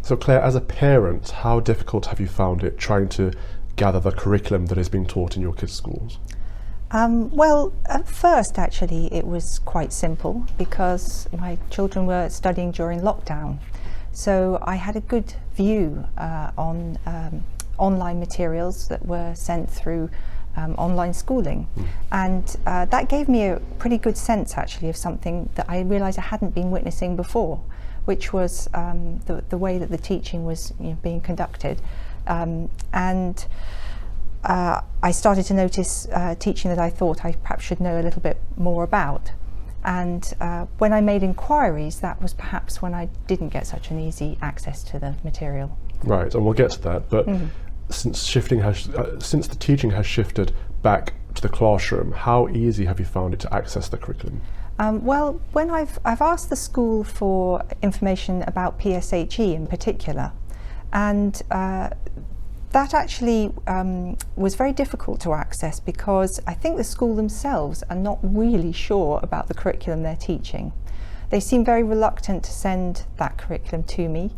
So Claire, as a parent, how difficult have you found it trying to gather the curriculum that is being taught in your kids' schools? Well, at first actually it was quite simple because my children were studying during lockdown. So I had a good view on online materials that were sent through online schooling. And that gave me a pretty good sense actually of something that I realised I hadn't been witnessing before, which was the way that the teaching was being conducted. I started to notice teaching that I thought I perhaps should know a little bit more about. And when I made inquiries, that was perhaps when I didn't get such an easy access to the material. Right, and we'll get to that, but since the teaching has shifted back to the classroom, how easy have you found it to access the curriculum? Well, when I've asked the school for information about PSHE in particular, and that actually was very difficult to access because I think the school themselves are not really sure about the curriculum they're teaching. They seem very reluctant to send that curriculum to me,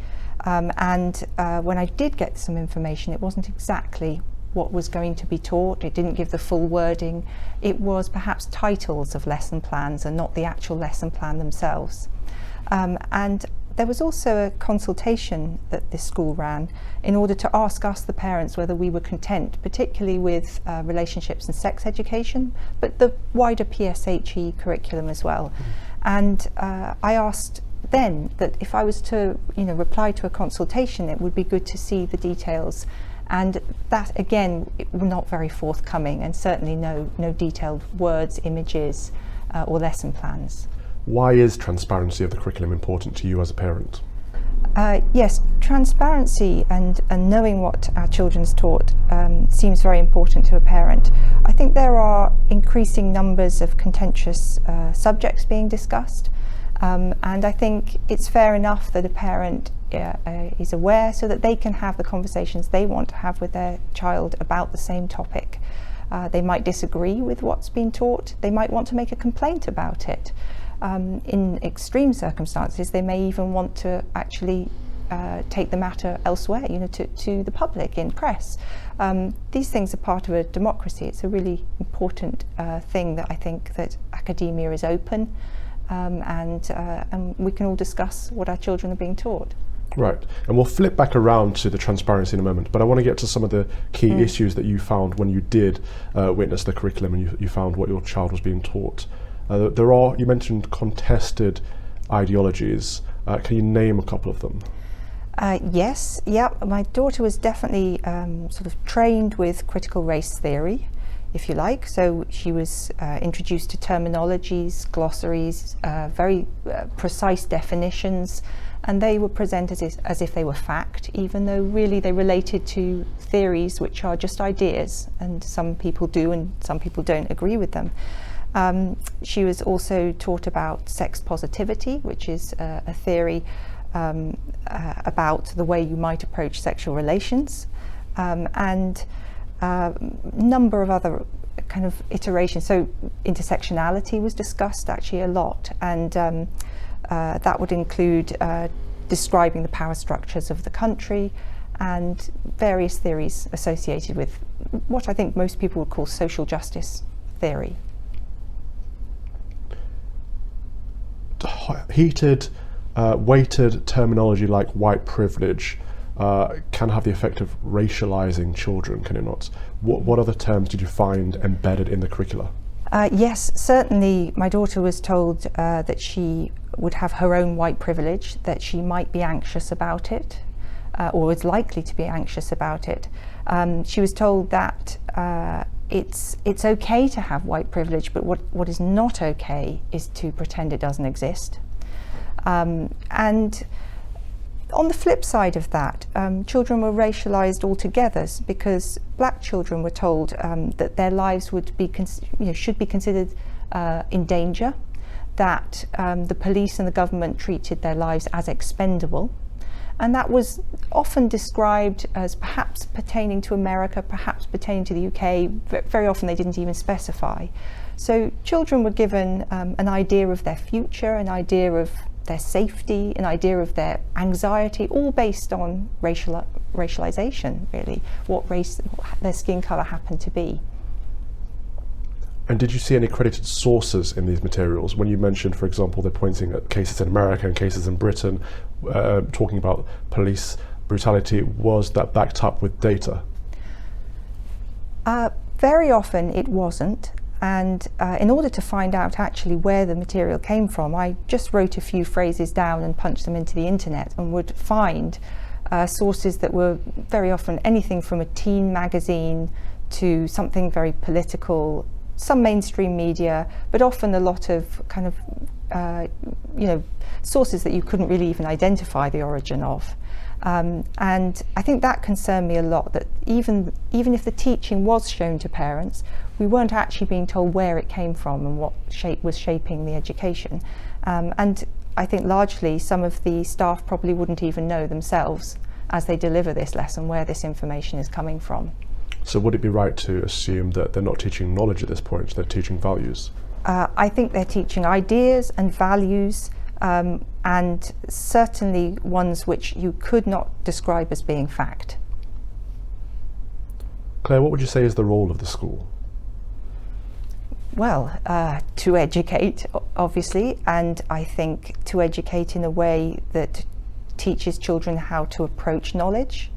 and when I did get some information, it wasn't exactly what was going to be taught. It didn't give the full wording. It was perhaps titles of lesson plans and not the actual lesson plan themselves. And there was also a consultation that this school ran in order to ask us, the parents, whether we were content, particularly with relationships and sex education, but the wider PSHE curriculum as well. And I asked then that if I was to reply to a consultation, it would be good to see the details. And that, again, were not very forthcoming, and certainly no detailed words, images, or lesson plans. Why is transparency of the curriculum important to you as a parent? Yes, transparency and knowing what our children's taught seems very important to a parent. I think there are increasing numbers of contentious subjects being discussed, and I think it's fair enough that a parent is aware so that they can have the conversations they want to have with their child about the same topic. They might disagree with what's been taught. They might want to make a complaint about it. In extreme circumstances, they may even want to actually take the matter elsewhere, to the public, in press. These things are part of a democracy. It's a really important thing that I think that academia is open, and we can all discuss what our children are being taught. Right, and we'll flip back around to the transparency in a moment, but I want to get to some of the key issues that you found when you did witness the curriculum and you found what your child was being taught. You mentioned contested ideologies. Can you name a couple of them? Yes, my daughter was definitely sort of trained with critical race theory, if you like. So she was introduced to terminologies, glossaries, very precise definitions, and they were presented as if they were fact, even though really they related to theories which are just ideas, and some people do and some people don't agree with them. She was also taught about sex positivity, which is a theory about the way you might approach sexual relations, and a number of other kind of iterations. So intersectionality was discussed actually a lot, and that would include describing the power structures of the country and various theories associated with what I think most people would call social justice theory. Heated, weighted terminology like white privilege can have the effect of racializing children, can it not? What other terms did you find embedded in the curricula? Yes, certainly my daughter was told that she would have her own white privilege, that she might be anxious about it, or was likely to be anxious about it. She was told that it's okay to have white privilege, but what is not okay is to pretend it doesn't exist. And on the flip side of that, children were racialized altogether because black children were told that their lives would be should be considered in danger, that the police and the government treated their lives as expendable. And that was often described as perhaps pertaining to America, perhaps pertaining to the UK. Very often they didn't even specify. So children were given an idea of their future, an idea of their safety, an idea of their anxiety, all based on racialization, really, what race their skin colour happened to be. And did you see any credited sources in these materials? When you mentioned, for example, they're pointing at cases in America and cases in Britain, talking about police brutality, was that backed up with data? Very often it wasn't. And in order to find out actually where the material came from, I just wrote a few phrases down and punched them into the internet, and would find sources that were very often anything from a teen magazine to something very political, some mainstream media, but often a lot of kind of, sources that you couldn't really even identify the origin of. And I think that concerned me a lot, that even if the teaching was shown to parents, we weren't actually being told where it came from and what shape was shaping the education. And I think largely some of the staff probably wouldn't even know themselves as they deliver this lesson where this information is coming from. So would it be right to assume that they're not teaching knowledge at this point, they're teaching values? I think they're teaching ideas and values, and certainly ones which you could not describe as being fact. Claire, what would you say is the role of the school? Well, to educate, obviously, and I think to educate in a way that teaches children how to approach knowledge,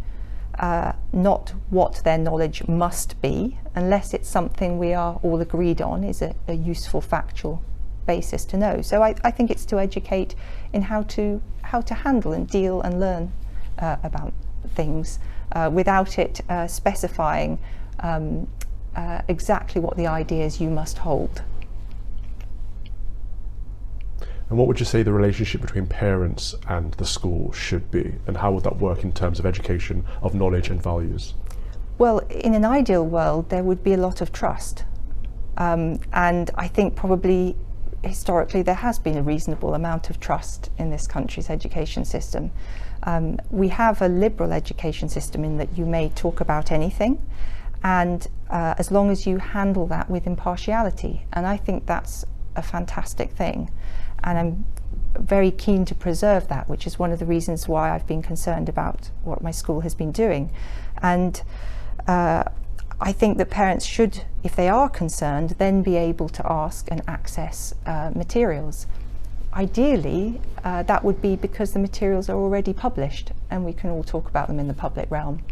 not what their knowledge must be, unless it's something we are all agreed on is a useful factual basis to know. So I think it's to educate in how to handle and deal and learn about things without it specifying exactly what the ideas you must hold. And what would you say the relationship between parents and the school should be, and how would that work in terms of education of knowledge and values? Well, in an ideal world there would be a lot of trust, and I think probably historically there has been a reasonable amount of trust in this country's education system. We have a liberal education system in that you may talk about anything, and as long as you handle that with impartiality, and I think that's a fantastic thing, and I'm very keen to preserve that, which is one of the reasons why I've been concerned about what my school has been doing. And I think that parents should, if they are concerned, then be able to ask and access materials. Ideally, that would be because the materials are already published and we can all talk about them in the public realm.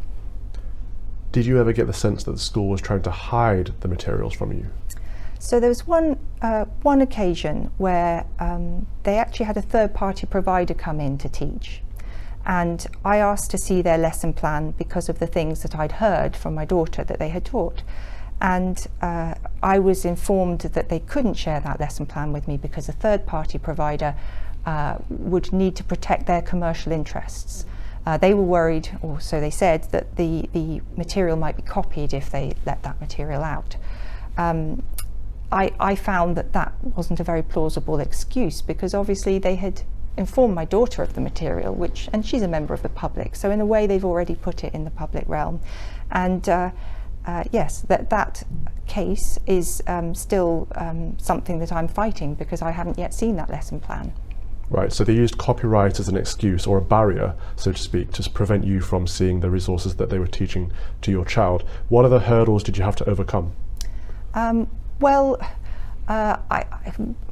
Did you ever get the sense that the school was trying to hide the materials from you? So there was one occasion where they actually had a third-party provider come in to teach, and I asked to see their lesson plan because of the things that I'd heard from my daughter that they had taught, and I was informed that they couldn't share that lesson plan with me because a third-party provider would need to protect their commercial interests. They were worried, or so they said, that the material might be copied if they let that material out. I found that wasn't a very plausible excuse, because obviously they had informed my daughter of the material, and she's a member of the public, so in a way they've already put it in the public realm. And yes, that case is still something that I'm fighting, because I haven't yet seen that lesson plan. Right, so they used copyright as an excuse or a barrier, so to speak, to prevent you from seeing the resources that they were teaching to your child. What other hurdles did you have to overcome? Well,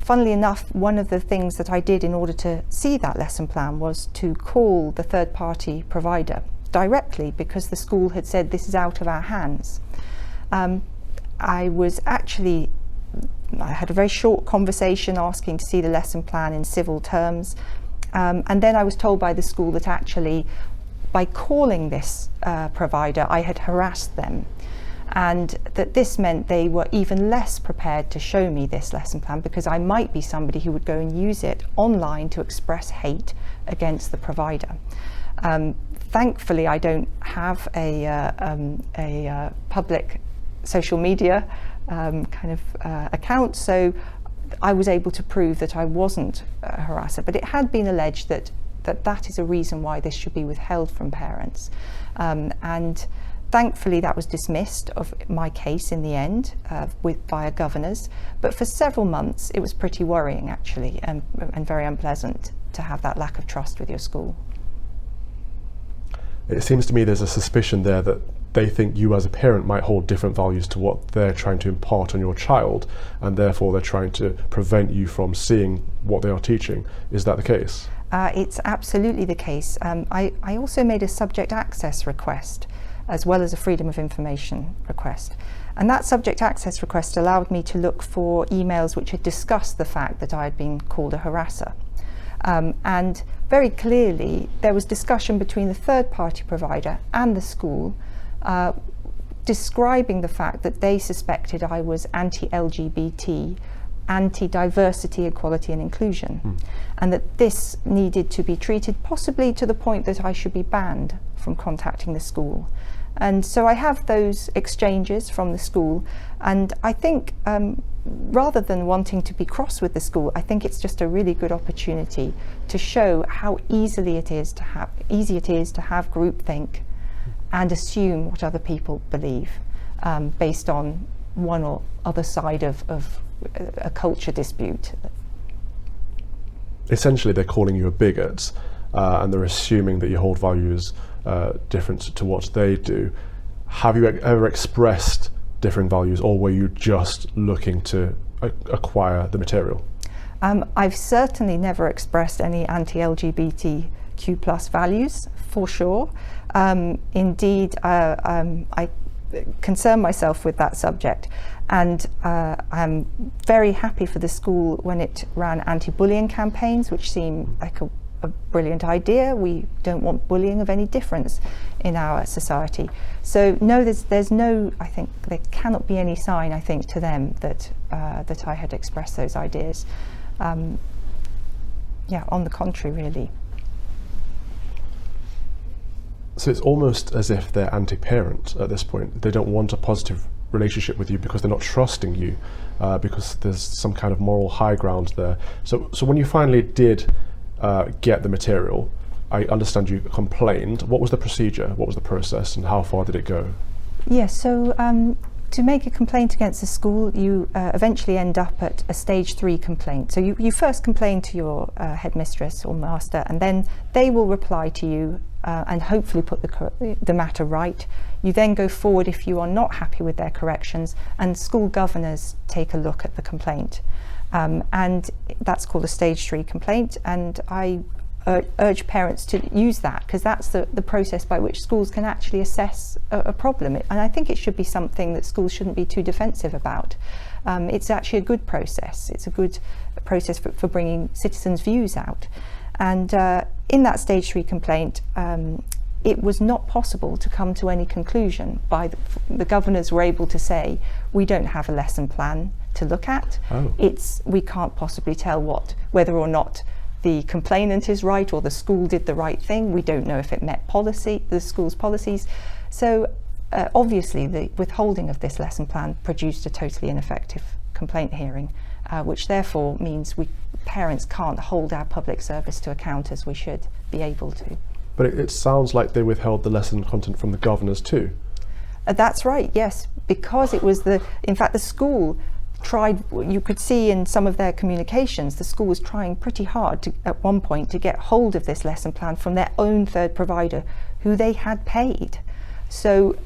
funnily enough, one of the things that I did in order to see that lesson plan was to call the third-party provider directly, because the school had said this is out of our hands. I had a very short conversation asking to see the lesson plan in civil terms, and then I was told by the school that actually by calling this provider I had harassed them, and that this meant they were even less prepared to show me this lesson plan, because I might be somebody who would go and use it online to express hate against the provider. Thankfully, I don't have a public social media account, so I was able to prove that I wasn't a harasser, but it had been alleged that is a reason why this should be withheld from parents, and thankfully that was dismissed of my case in the end via governors, but for several months it was pretty worrying actually, and very unpleasant. to have that lack of trust with your school. It seems to me there's a suspicion there that they think you as a parent might hold different values to what they're trying to impart on your child, and therefore they're trying to prevent you from seeing what they are teaching. Is that the case? It's absolutely the case. I also made a subject access request as well as a freedom of information request. And that subject access request allowed me to look for emails which had discussed the fact that I had been called a harasser. And very clearly there was discussion between the third-party provider and the school describing the fact that they suspected I was anti-LGBT, anti-diversity, equality and inclusion, and that this needed to be treated possibly to the point that I should be banned from contacting the school. And so I have those exchanges from the school, and I think rather than wanting to be cross with the school, I think it's just a really good opportunity to show how easy it is to have groupthink and assume what other people believe based on one or other side of a culture dispute. Essentially, they're calling you a bigot, and they're assuming that you hold values different to what they do. Have you ever expressed different values, or were you just looking to acquire the material? I've certainly never expressed any anti-LGBTQ+ values, for sure. Indeed, I concern myself with that subject, and I'm very happy for the school when it ran anti-bullying campaigns, which seem like a brilliant idea. We don't want bullying of any difference in our society. So no, there's no, I think there cannot be any sign, I think, to them that that I had expressed those ideas. Yeah, on the contrary, really. So it's almost as if they're anti-parent at this point. They don't want a positive relationship with you because they're not trusting you, because there's some kind of moral high ground there. So when you finally did get the material, I understand you complained. What was the procedure? What was the process, and how far did it go? Yes, so to make a complaint against the school, you eventually end up at a stage 3 complaint. So you first complain to your headmistress or master, and then they will reply to you and hopefully put the matter right. You then go forward if you are not happy with their corrections, and school governors take a look at the complaint. And that's called a stage 3 complaint, and I urge parents to use that, because that's the process by which schools can actually assess a problem. And I think it should be something that schools shouldn't be too defensive about. It's actually a good process. It's a good process for bringing citizens' views out. And in that stage 3 complaint, it was not possible to come to any conclusion. The governors were able to say, we don't have a lesson plan to look at. Oh. We can't possibly tell whether or not the complainant is right or the school did the right thing. We don't know if it met the school's policies. So obviously the withholding of this lesson plan produced a totally ineffective complaint hearing, which therefore means parents can't hold our public service to account as we should be able to. But it sounds like they withheld the lesson content from the governors too. That's right, yes, because it was in fact the school tried, you could see in some of their communications, the school was trying pretty hard at one point to get hold of this lesson plan from their own third provider who they had paid. So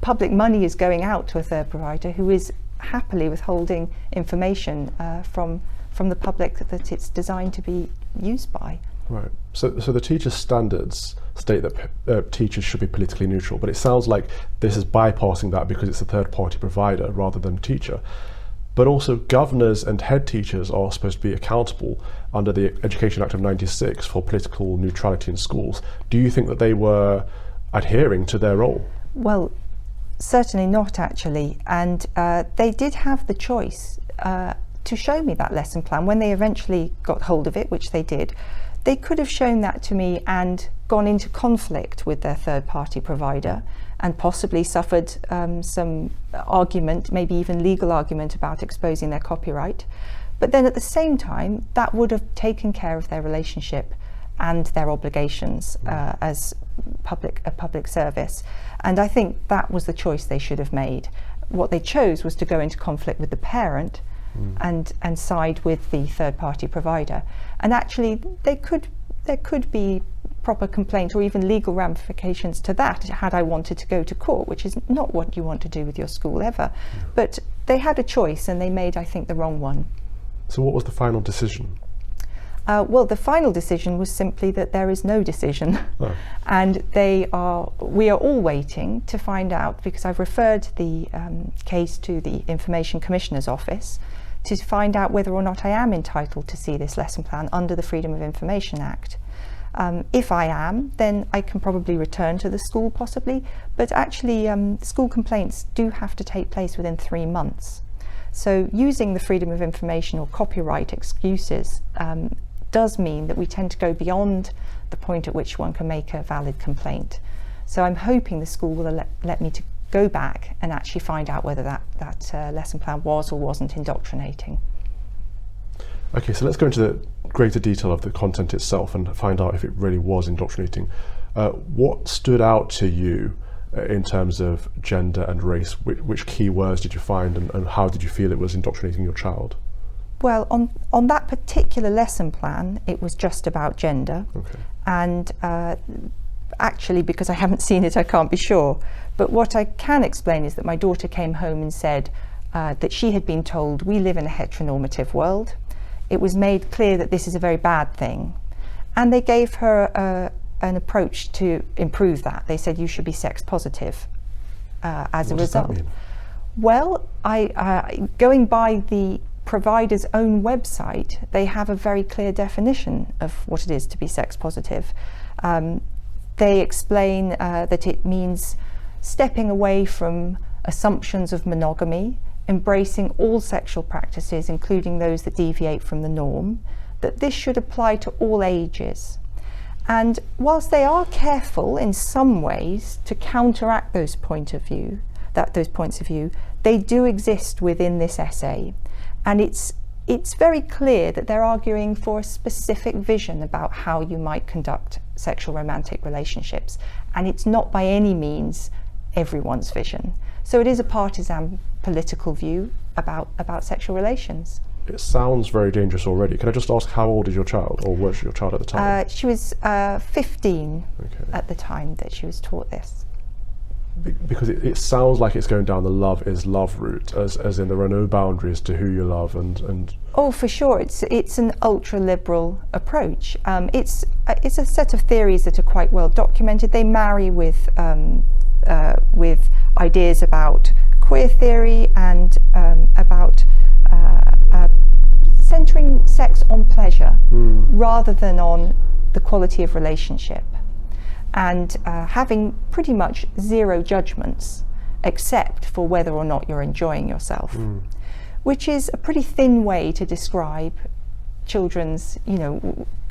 public money is going out to a third provider who is happily withholding information from the public that it's designed to be used by. Right. So the teacher standards state that teachers should be politically neutral, but it sounds like this is bypassing that because it's a third-party provider rather than teacher. But also governors and head teachers are supposed to be accountable under the Education Act of '96 for political neutrality in schools. Do you think that they were adhering to their role? Well, certainly not, actually. And they did have the choice to show me that lesson plan when they eventually got hold of it, which they did. They could have shown that to me and gone into conflict with their third-party provider and possibly suffered some argument, maybe even legal argument about exposing their copyright. But then at the same time, that would have taken care of their relationship and their obligations as a public service. And I think that was the choice they should have made. What they chose was to go into conflict with the parent and side with the third-party provider. And actually, there could be proper complaint or even legal ramifications to that had I wanted to go to court, which is not what you want to do with your school ever. But they had a choice and they made, I think, the wrong one. So what was the final decision? Well, the final decision was simply that there is no decision. Oh. And we are all waiting to find out, because I've referred the case to the Information Commissioner's Office to find out whether or not I am entitled to see this lesson plan under the Freedom of Information Act. If I am, then I can probably return to the school possibly, but actually school complaints do have to take place within 3 months. So using the freedom of information or copyright excuses does mean that we tend to go beyond the point at which one can make a valid complaint. So I'm hoping the school will let me to go back and actually find out whether that lesson plan was or wasn't indoctrinating. Okay, so let's go into the greater detail of the content itself and find out if it really was indoctrinating. What stood out to you in terms of gender and race? Which key words did you find, and how did you feel it was indoctrinating your child? Well, on that particular lesson plan, it was just about gender. Okay. And actually, because I haven't seen it, I can't be sure. But what I can explain is that my daughter came home and said that she had been told we live in a heteronormative world. It was made clear that this is a very bad thing. And they gave her an approach to improve that. They said you should be sex positive as a result. What does that mean? Well, going by the provider's own website, they have a very clear definition of what it is to be sex positive. They explain that it means stepping away from assumptions of monogamy, embracing all sexual practices, including those that deviate from the norm, that this should apply to all ages. And whilst they are careful in some ways to counteract those points of view, they do exist within this essay. And it's very clear that they're arguing for a specific vision about how you might conduct sexual romantic relationships. And it's not by any means everyone's vision. So it is a partisan political view about sexual relations. It sounds very dangerous already. Can I just ask, how old is your child, or was your child at the time? She was 15 at the time that she was taught this. Because it sounds like it's going down the love is love route, as in there are no boundaries to who you love and. Oh, for sure. It's an ultra-liberal approach. It's a set of theories that are quite well documented. They marry with ideas about queer theory and about centering sex on pleasure rather than on the quality of relationship, and having pretty much zero judgments except for whether or not you're enjoying yourself, which is a pretty thin way to describe children's,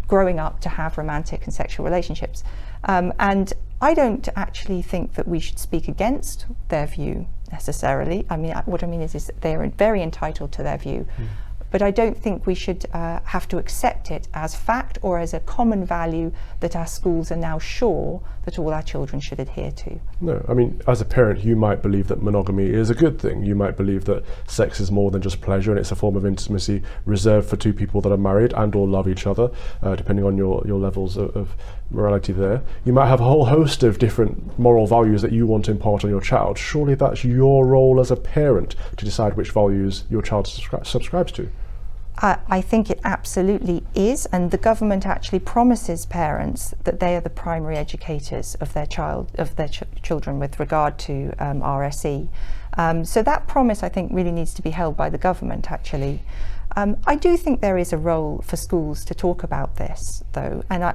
growing up to have romantic and sexual relationships. And I don't actually think that we should speak against their view necessarily. I mean, what I mean is they're very entitled to their view. But I don't think we should have to accept it as fact or as a common value that our schools are now sure that all our children should adhere to. No, I mean, as a parent, you might believe that monogamy is a good thing. You might believe that sex is more than just pleasure and it's a form of intimacy reserved for two people that are married and or love each other, depending on your levels of morality there. You might have a whole host of different moral values that you want to impart on your child. Surely that's your role as a parent to decide which values your child subscribes to. I think it absolutely is, and the government actually promises parents that they are the primary educators of their children with regard to RSE. So that promise, I think, really needs to be held by the government, actually. I do think there is a role for schools to talk about this, though, and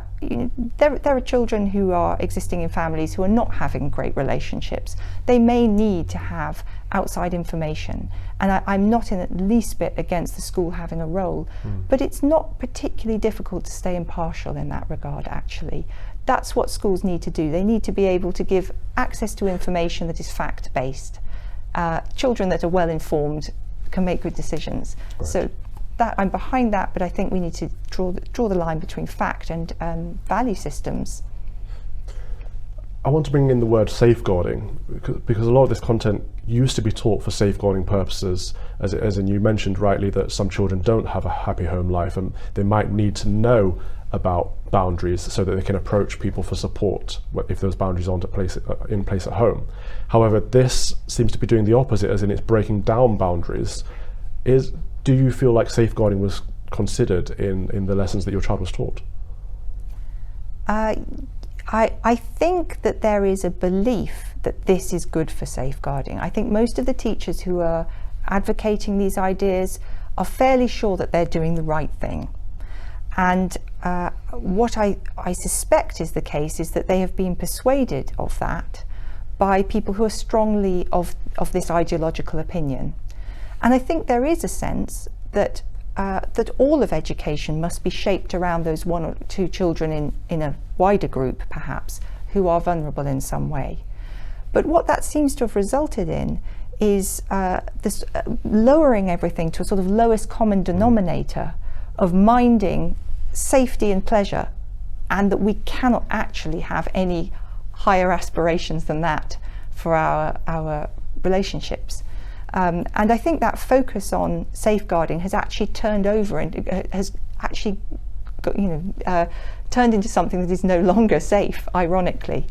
there are children who are existing in families who are not having great relationships. They may need to have outside information, and I'm not in the least bit against the school having a role, but it's not particularly difficult to stay impartial in that regard, actually. That's what schools need to do. They need to be able to give access to information that is fact-based. Children that are well-informed can make good decisions. Right. So that I'm behind that, but I think we need to draw the line between fact and value systems. I want to bring in the word safeguarding, because a lot of this content used to be taught for safeguarding purposes, as in you mentioned rightly that some children don't have a happy home life and they might need to know about boundaries so that they can approach people for support if those boundaries aren't in place at home. However, this seems to be doing the opposite, as in it's breaking down boundaries. Do you feel like safeguarding was considered in the lessons that your child was taught? I think that there is a belief that this is good for safeguarding. I think most of the teachers who are advocating these ideas are fairly sure that they're doing the right thing. And what I suspect is the case is that they have been persuaded of that by people who are strongly of this ideological opinion. And I think there is a sense that that all of education must be shaped around those one or two children in a wider group, perhaps, who are vulnerable in some way. But what that seems to have resulted in is this lowering everything to a sort of lowest common denominator of minding safety and pleasure, and that we cannot actually have any higher aspirations than that for our relationships. And I think that focus on safeguarding has actually turned over and has actually turned into something that is no longer safe, ironically.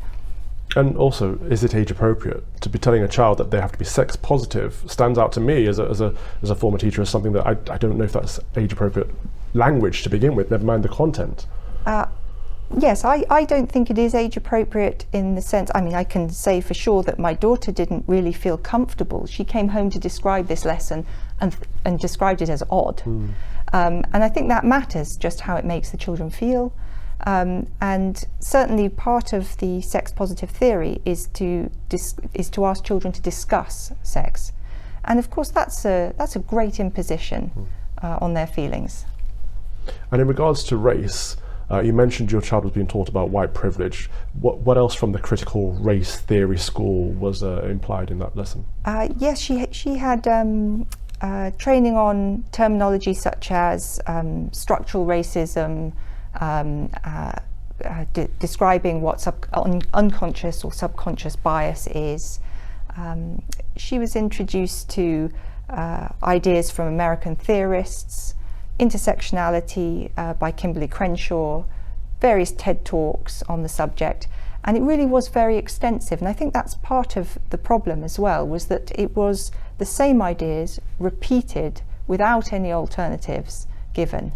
And also, is it age appropriate to be telling a child that they have to be sex positive? Stands out to me as a former teacher as something that I don't know if that's age appropriate language to begin with, never mind the content. Yes, I don't think it is age appropriate in the sense, I mean, I can say for sure that my daughter didn't really feel comfortable. She came home to describe this lesson and described it as odd. And I think that matters, just how it makes the children feel. And certainly part of the sex positive theory is to ask children to discuss sex. And of course that's a great imposition on their feelings. And in regards to race, you mentioned your child was being taught about white privilege. What else from the critical race theory school was implied in that lesson? Yes, she had training on terminology such as structural racism, describing what unconscious or subconscious bias is. She was introduced to ideas from American theorists, intersectionality by Kimberly Crenshaw, various TED Talks on the subject, and it really was very extensive. And I think that's part of the problem as well, was that it was the same ideas repeated without any alternatives given.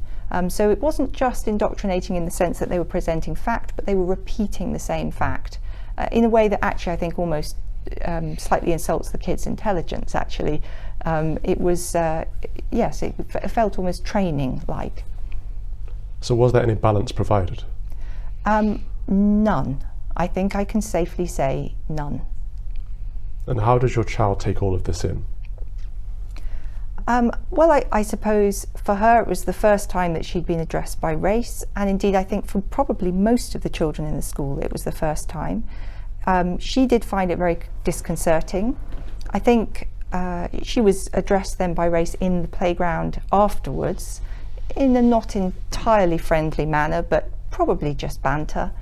So it wasn't just indoctrinating in the sense that they were presenting fact, but they were repeating the same fact in a way that actually I think almost slightly insults the kids' intelligence, actually. It was, yes, it felt almost training-like. So was there any balance provided? None. I think I can safely say none. And how does your child take all of this in? Well, I suppose for her it was the first time that she'd been addressed by race, and indeed I think for probably most of the children in the school it was the first time. She did find it very disconcerting. I think she was addressed then by race in the playground afterwards, in a not entirely friendly manner, but probably just banter.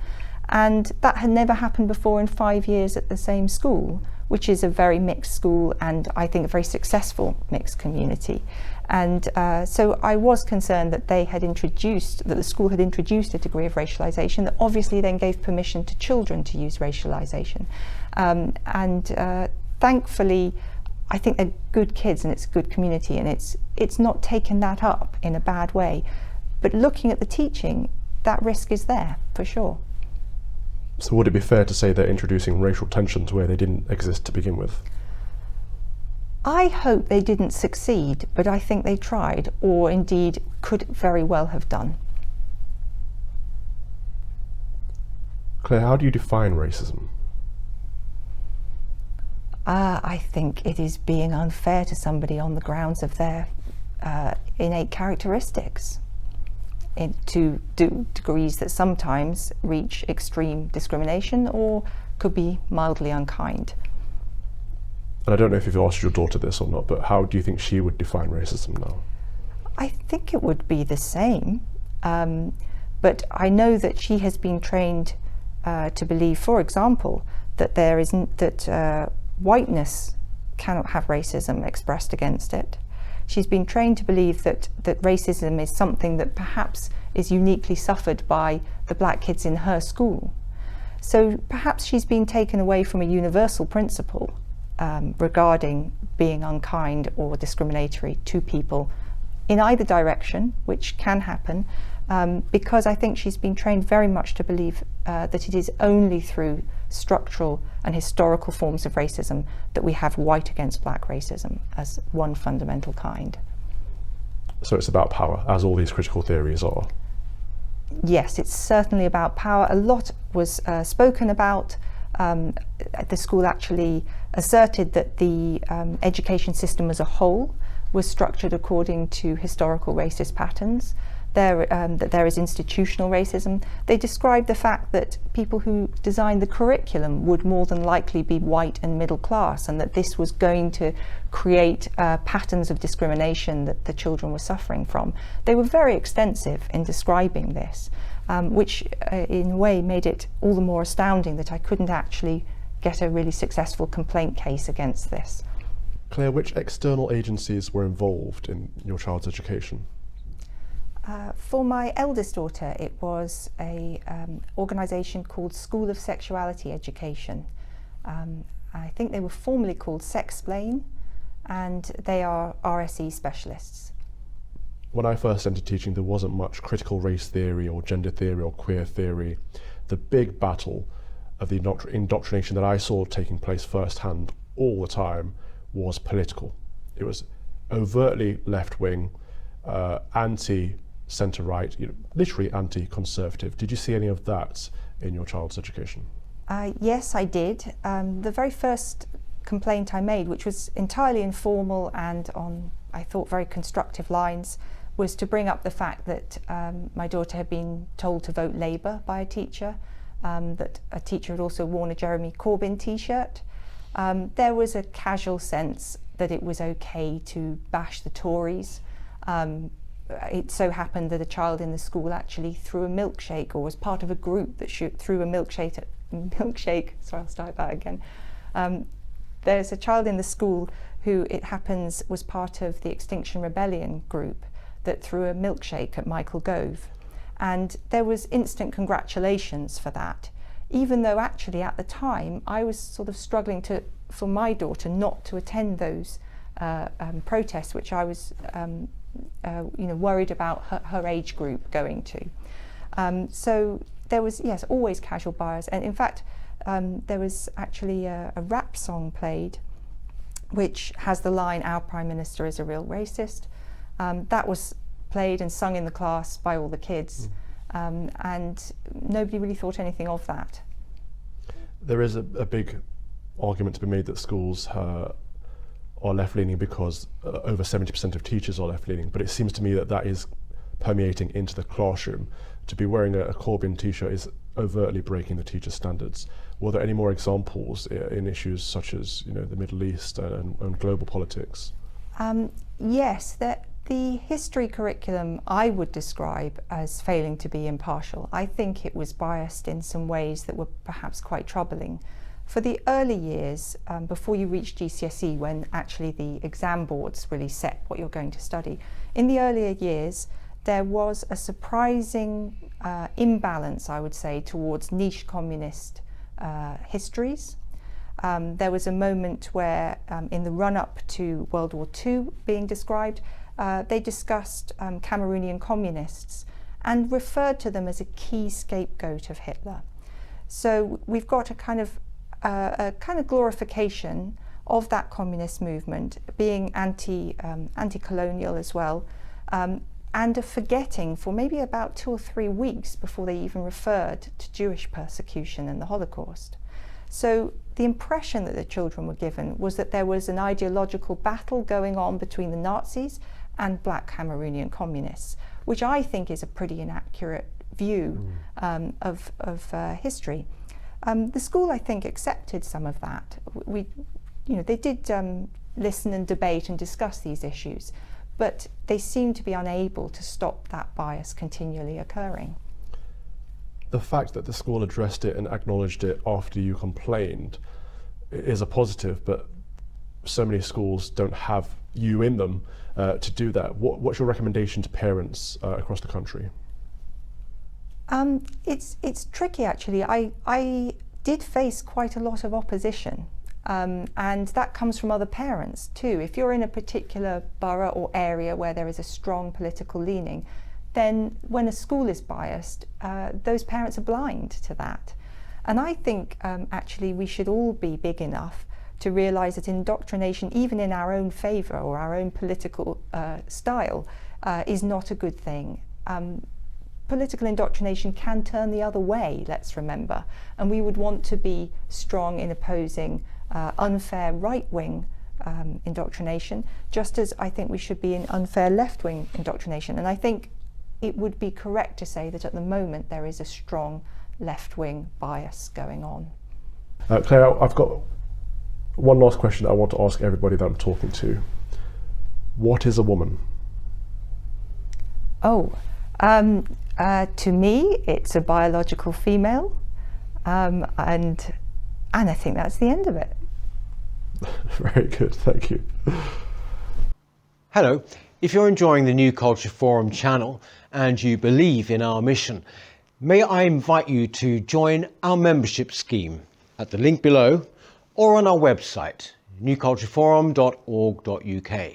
And that had never happened before in 5 years at the same school, which is a very mixed school and I think a very successful mixed community. And so I was concerned that the school had introduced a degree of racialization that obviously then gave permission to children to use racialization. And thankfully, I think they're good kids and it's a good community, and it's not taken that up in a bad way. But looking at the teaching, that risk is there for sure. So would it be fair to say they're introducing racial tensions where they didn't exist to begin with? I hope they didn't succeed, but I think they tried, or indeed could very well have done. Claire, how do you define racism? I think it is being unfair to somebody on the grounds of their innate characteristics, to degrees that sometimes reach extreme discrimination or could be mildly unkind. And I don't know if you've asked your daughter this or not, but how do you think she would define racism now? I think it would be the same, but I know that she has been trained to believe, for example, that whiteness cannot have racism expressed against it. She's been trained to believe that racism is something that perhaps is uniquely suffered by the black kids in her school. So perhaps she's been taken away from a universal principle regarding being unkind or discriminatory to people in either direction, which can happen, because I think she's been trained very much to believe that it is only through structural and historical forms of racism that we have white against black racism as one fundamental kind. So it's about power, as all these critical theories are. Yes, it's certainly about power. A lot was spoken about. The school actually asserted that the education system as a whole was structured according to historical racist patterns. That there is institutional racism. They described the fact that people who designed the curriculum would more than likely be white and middle class, and that this was going to create patterns of discrimination that the children were suffering from. They were very extensive in describing this, which in a way made it all the more astounding that I couldn't actually get a really successful complaint case against this. Claire, which external agencies were involved in your child's education? For my eldest daughter, it was a organisation called School of Sexuality Education. I think they were formerly called Sexplain, and they are RSE specialists. When I first entered teaching, there wasn't much critical race theory or gender theory or queer theory. The big battle of the indoctrination that I saw taking place firsthand all the time was political. It was overtly left-wing, anti-centre-right, literally anti-conservative. Did you see any of that in your child's education? Yes, I did. The very first complaint I made, which was entirely informal and on, I thought, very constructive lines, was to bring up the fact that my daughter had been told to vote Labour by a teacher, that a teacher had also worn a Jeremy Corbyn t-shirt. There was a casual sense that it was okay to bash the Tories. It so happened that a child in the school actually threw a milkshake, or was part of a group that threw a milkshake. Sorry, I'll start that again. There's a child in the school who, it happens, was part of the Extinction Rebellion group that threw a milkshake at Michael Gove. And there was instant congratulations for that, even though actually at the time I was sort of struggling for my daughter not to attend those protests, which I was worried about her age group going to. So there was, yes, always casual bias. And in fact, there was actually a rap song played which has the line, "Our Prime Minister is a real racist." That was played and sung in the class by all the kids, and nobody really thought anything of that. There is a big argument to be made that schools are left-leaning because over 70% of teachers are left-leaning, but it seems to me that that is permeating into the classroom. To be wearing a Corbyn t-shirt is overtly breaking the teacher standards. Were there any more examples in issues such as the Middle East and global politics? Yes, the history curriculum I would describe as failing to be impartial. I think it was biased in some ways that were perhaps quite troubling. For the early years, before you reach GCSE, when actually the exam boards really set what you're going to study, in the earlier years there was a surprising imbalance, I would say, towards niche communist histories. There was a moment where, in the run-up to World War II being described, they discussed Cameroonian communists and referred to them as a key scapegoat of Hitler. So we've got a kind of glorification of that communist movement being anti-colonial as well, and a forgetting for maybe about 2 or 3 weeks before they even referred to Jewish persecution and the Holocaust. So the impression that the children were given was that there was an ideological battle going on between the Nazis and black Cameroonian communists, which I think is a pretty inaccurate view of history. The school, I think, accepted some of that. They did listen and debate and discuss these issues, but they seemed to be unable to stop that bias continually occurring. The fact that the school addressed it and acknowledged it after you complained is a positive, but so many schools don't have you in them to do that. What's your recommendation to parents across the country? It's tricky, actually. I did face quite a lot of opposition, and that comes from other parents too. If you're in a particular borough or area where there is a strong political leaning, then when a school is biased, those parents are blind to that. And I think actually we should all be big enough to realise that indoctrination, even in our own favour or our own political style, is not a good thing. Political indoctrination can turn the other way, let's remember, and we would want to be strong in opposing unfair right-wing indoctrination, just as I think we should be in unfair left-wing indoctrination. And I think it would be correct to say that at the moment there is a strong left-wing bias going on. Claire, I've got one last question that I want to ask everybody that I'm talking to. What is a woman? To me, it's a biological female, and I think that's the end of it. Very good, thank you. Hello, if you're enjoying the New Culture Forum channel and you believe in our mission, may I invite you to join our membership scheme at the link below or on our website, newcultureforum.org.uk.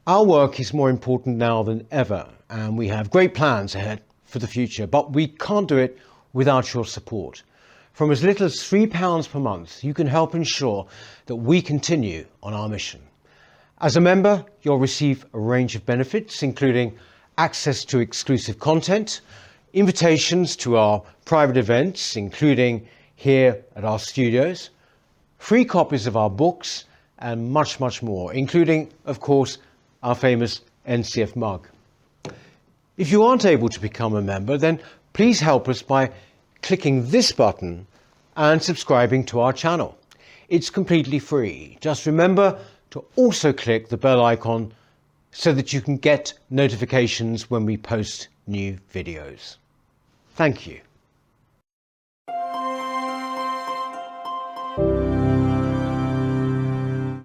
Our work is more important now than ever, and we have great plans ahead for the future, but we can't do it without your support. From as little as £3 per month, you can help ensure that we continue on our mission. As a member, you'll receive a range of benefits, including access to exclusive content, invitations to our private events, including here at our studios, free copies of our books, and much, much more, including, of course, our famous NCF mug. If you aren't able to become a member, then please help us by clicking this button and subscribing to our channel. It's completely free. Just remember to also click the bell icon so that you can get notifications when we post new videos. Thank you.